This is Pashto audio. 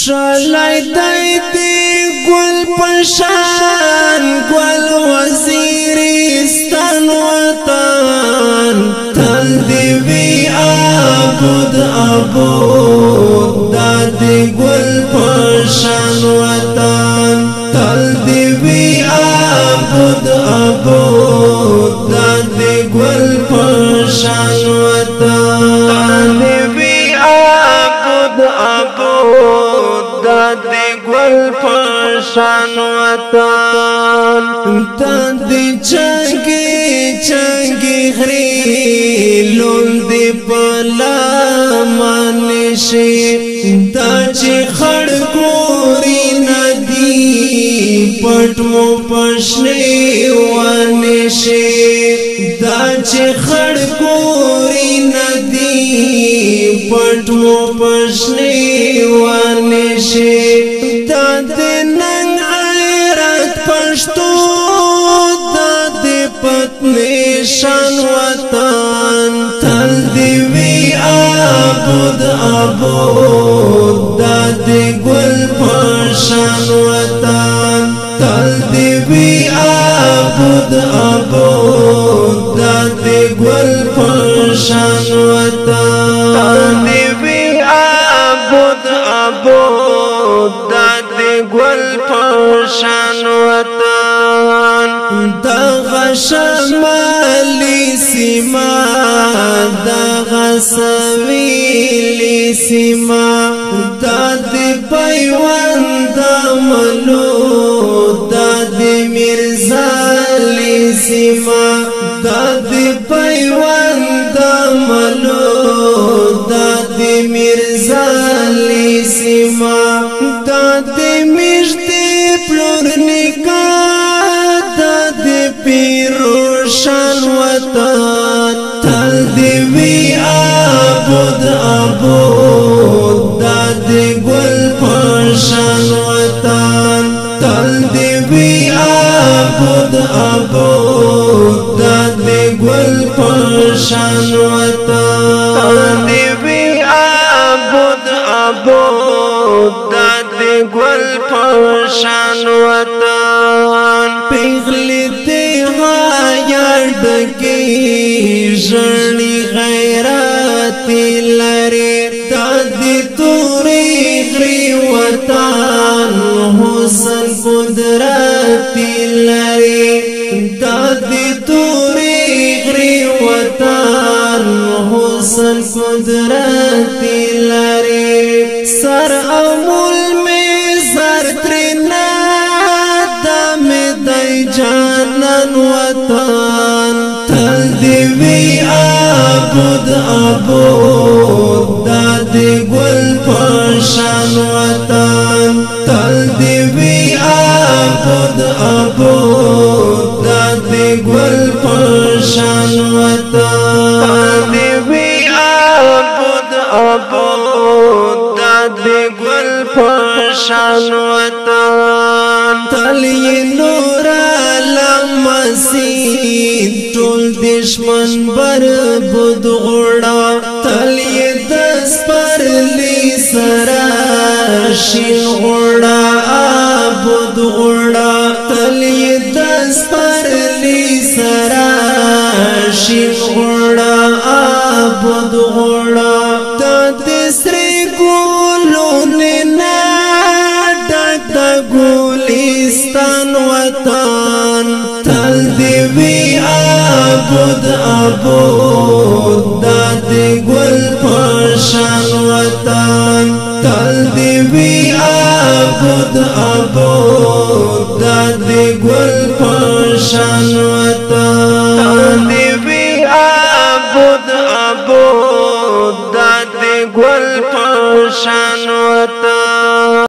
شالای دایتی گل پشان گل وزیرستان وطن تل دیوی آبود آبود دادی گل پشان وطن تل دیوی آبود آبود دادی گل پشان وطن دیوی آبود آبود دادی گل پشان وطن دادی چنگی چنگی غری لون دی پلا مانشی داچی خڑکوری ندی پٹمو پشنی وانشی داچی خڑکوری ندی پٹمو پشنی وانشی دادی ننگ غیرت پشتو دادی پتنی شان وطن تل دیوی آبود آبود دادی گل پشان وطن تل دیوی آبود آبود دادی گل پشان وطن دیوی آبود آبود دادی گل پشان وطن دغه شمالی سیما دغه سویلی سیما دادی پیوند ملو دادی مرزالی سیما دادی پیوند ملو دادی مرزالی سیما دادی مشتی پلور نکات دادی پیروشان وطن تل دیوی آبود آبود دادی گل پشان وطن تل دیوی آبود آبود دادی گل پشان وطن دیوی آبود آبود دادی گل پشان وطن پیغلی تیغایا ڈکی ژړی غیرت لري دادی توری غری وطن حسن قدرت لري دادی توری غری وطن حسن قدرت لري سر امول میں سر ترنا دم دی جانن وطن تل دیوی آبود آبود دادی گل پشان وطن تل دیوی آبود آبود دادی گل پشان وطن دیوی آبود آبود دادی گل پشان وطن تلی نور لمسید ټول دشمن بربود غړا تلی دس پر لی سرا شین غړا آبود غړا تلی دس پر لی سرا شین غړا آبود غړا تسری ګولو نه ډک ګولستان وطن تل دیوی آبود آبود دادی گل پشان وطن تل دیوی آبود آبود دادی گل پشان وطن دیوی آبود آبود دادی گل پشان وطن